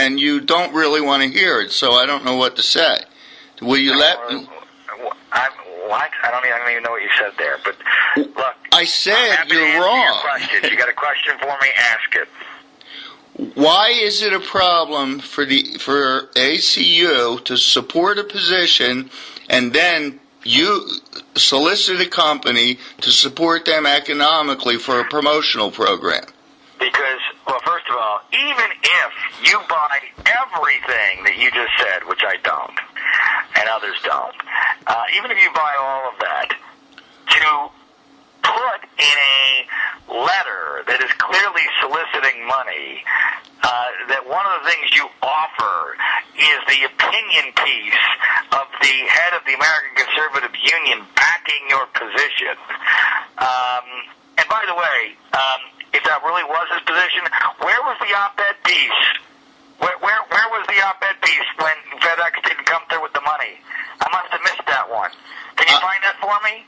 and you don't really want to hear it, so I don't know what to say. Will you let me? What? I don't even know what you said there. But look, I said you're wrong. You got a question for me? Ask it. Why is it a problem for ACU to support a position and then you solicit a company to support them economically for a promotional program? Because, well, first of all, even if you buy everything that you just said, which I don't, and others don't, even if you buy all of that, to put in a letter that is clearly soliciting money, that one of the things you offer is the opinion piece of the head of the American Conservative Union backing your position. And by the way, if that really was his position, where was the op-ed piece? Where was the op-ed piece when FedEx didn't come through with the money? I must have missed that one. Can you find that for me?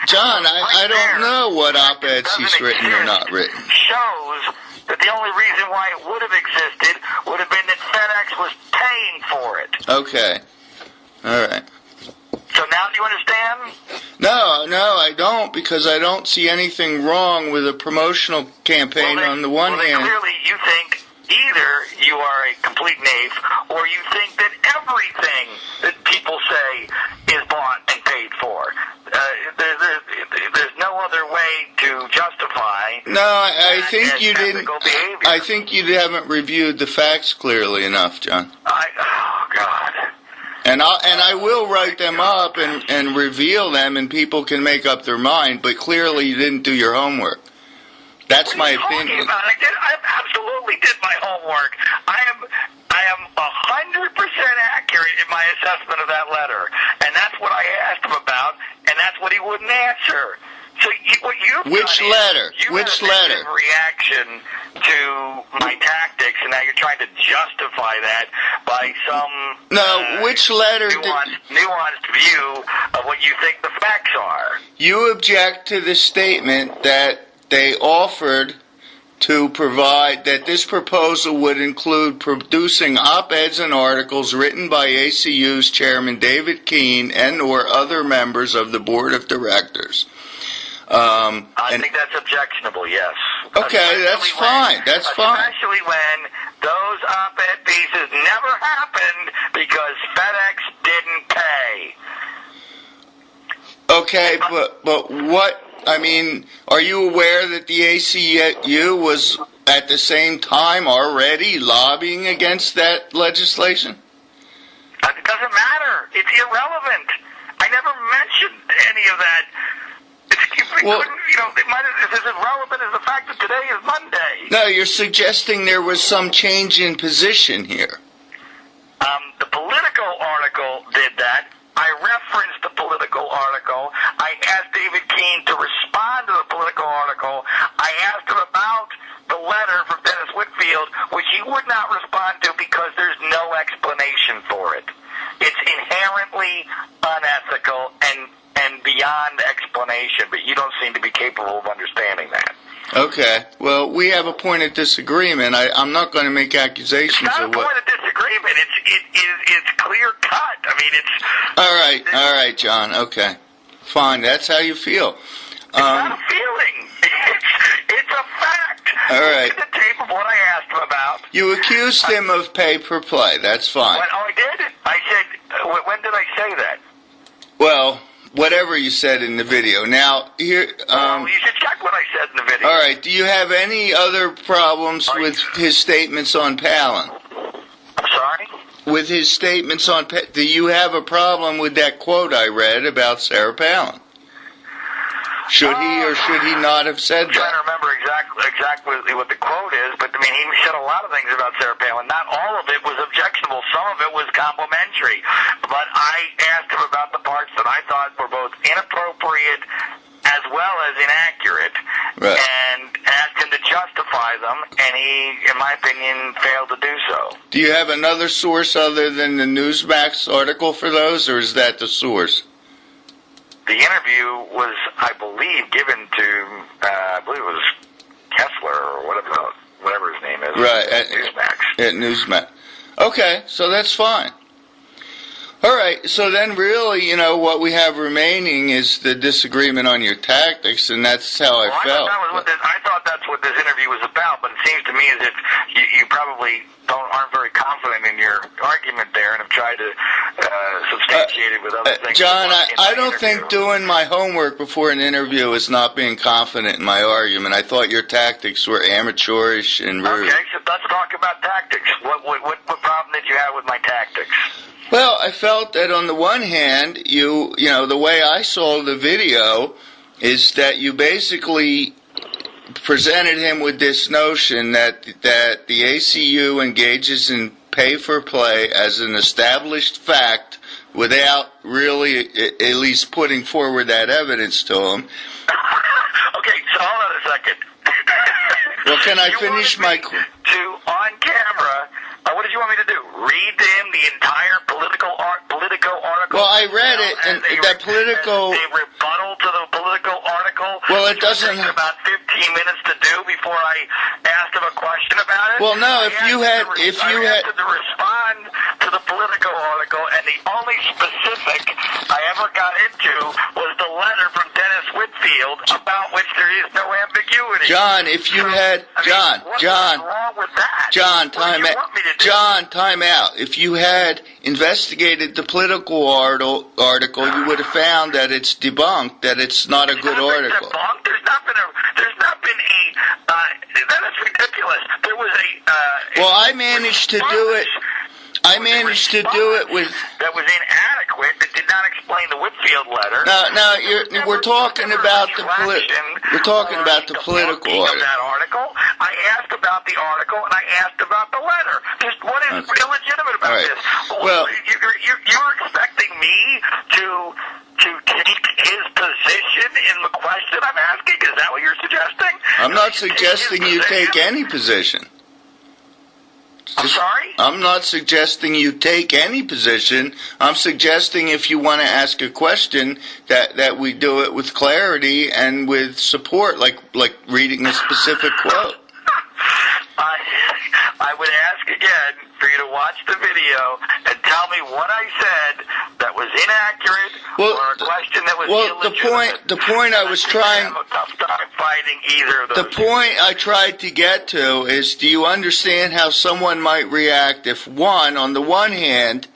John, I don't know what op-eds he's written or not written. Shows that the only reason why it would have existed would have been that FedEx was paying for it. Okay. All right. So now do you understand? No, I don't, because I don't see anything wrong with a promotional campaign on the one hand. Clearly you think either you are a complete knave or you think that everything that people say is bought and paid for. There's no other way to justify. No, I think you didn't. Behavior. I think you haven't reviewed the facts clearly enough, John. Oh God. And I will write them up and reveal them, and people can make up their mind. But clearly, you didn't do your homework. That's my opinion. I absolutely did my homework. I am 100% accurate in my assessment of that letter, and that's what I asked him about, and that's what he wouldn't answer. So what you've Which done letter? Is you Which had a letter? Reaction to my tactics, and now you're trying to justify that by some which letter? Nuanced view of what you think the facts are. You object to the statement that they offered to provide that this proposal would include producing op-eds and articles written by ACU's chairman David Keene and/or other members of the board of directors. I think that's objectionable, yes. Okay, that's fine. That's fine. Especially when those op-ed pieces never happened because FedEx didn't pay. Okay, but what, I mean, are you aware that the ACU was at the same time already lobbying against that legislation? It doesn't matter. It's irrelevant. I never mentioned any of that. It's as irrelevant as the fact that today is Monday. No, you're suggesting there was some change in position here. The Politico article did that. I referenced the Politico article. I asked David Keene to respond to the Politico article. I asked him about the letter from Dennis Whitfield, which he would not respond to because there's no explanation for it. It's inherently unethical and beyond explanation, but you don't seem to be capable of understanding that. Okay. Well, we have a point of disagreement. I'm not going to make accusations of what... It's not a point of disagreement. It's clear cut. I mean, it's... All right, John. Okay. Fine. That's how you feel. It's not a feeling. It's a fact. All right. Look at the tape of what I asked him about. You accused him of pay-per-play. That's fine. I did? I said... When did I say that? Well... Whatever you said in the video. Now, here... you should check what I said in the video. All right. Do you have any other problems with his statements on Palin? I'm sorry? With his statements on... Do you have a problem with that quote I read about Sarah Palin? Should he or should he not have said that? I'm trying to remember exactly what the quote is, but I mean, he said a lot of things about Sarah Palin. Not all of it was objectionable. Some of it was complimentary. But I asked him about the parts that I thought were both inappropriate as well as inaccurate, right, and asked him to justify them, and he, in my opinion, failed to do so. Do you have another source other than the Newsmax article for those, or is that the source? The interview was, I believe, given to, I believe it was Kessler or whatever Right, at Newsmax. At Newsmax. Okay, so that's fine. All right, so then really, what we have remaining is the disagreement on your tactics, and that's how I felt. I thought that's what this interview was about, but it seems to me as if you probably aren't very confident in your argument there and have tried to substantiate it with other things. John, I don't think doing my homework before an interview is not being confident in my argument. I thought your tactics were amateurish and rude. Okay, so let's talk about tactics. What problem did you have with my tactics? Well, I felt that on the one hand, the way I saw the video is that you basically presented him with this notion that the ACU engages in pay-for-play as an established fact without really at least putting forward that evidence to him. Okay, so hold on a second. Well, can I finish my... on camera... what did you want me to do? Read to him the entire Politico article? Well, I read it, and that Politico... A rebuttal to the Politico article? Well, it doesn't... It about 15 minutes to do before I asked him a question about it? Well, no, if you had... I asked him to respond to the Politico article, and the only specific I ever got into was the letter from Dennis Whitfield about which there is no ambiguity. John, if you had... What's wrong with that? John, time out. If you had investigated the Political article, you would have found that it's debunked, that it's not a good article. Debunked? There's not been that is ridiculous. There was well, I managed to do it. I managed to do it with... That was inadequate, that did not explain the Whitfield letter. No, we're talking about the Political article. I asked about the article, and I asked about the letter. What is illegitimate about this? Well, you're expecting me to take his position in the question I'm asking? Is that what you're suggesting? I'm not suggesting you take any position. I'm sorry? I'm not suggesting you take any position. I'm suggesting if you want to ask a question that we do it with clarity and with support, like reading a specific quote. I would ask again for you to watch the video and tell me what I said that was inaccurate or a question that was illegitimate. The point I was trying... I have a tough time finding either of those. The point I tried to get to is, do you understand how someone might react if on the one hand,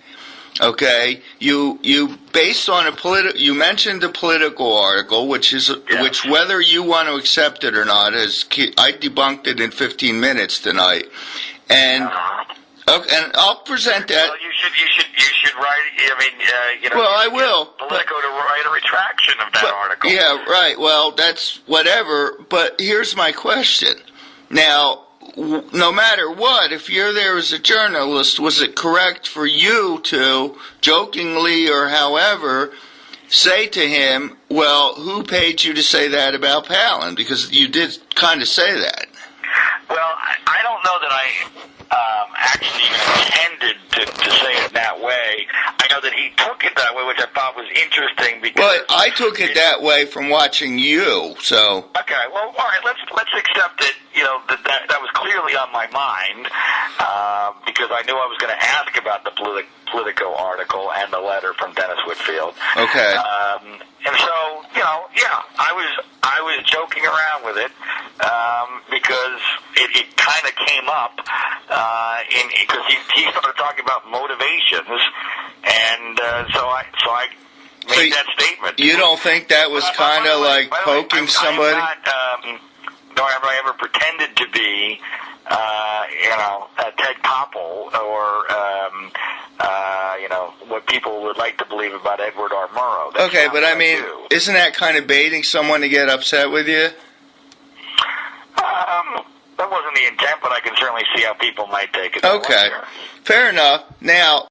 okay, you based on you mentioned the Political article, which whether you want to accept it or not, I debunked it in 15 minutes tonight, and I'll present that. Well, you should write. Well, I will. Politico to write a retraction of that article. Yeah, right. Well, that's whatever. But here's my question. Now, no matter what, if you're there as a journalist, was it correct for you to, jokingly or however, say to him, well, who paid you to say that about Palin? Because you did kind of say that. Well, I don't know that I actually intended to say it that way. I know that he took it that way, which I thought was interesting. Because well, I took it that way from watching you, so... Okay, well, all right, let's accept it, that was clearly on my mind, because I knew I was going to ask about the Politico article and the letter from Dennis Whitfield. Okay. And so, I was joking around with it, because it kind of came up, because he started talking about motivations, and so I made that statement. You don't think that was kind of like poking somebody? Nor have I ever pretended to be, Ted Koppel or, what people would like to believe about Edward R. Murrow. That's okay, but I mean, isn't that kind of baiting someone to get upset with you? That wasn't the intent, but I can certainly see how people might take it. Okay, fair enough. Now,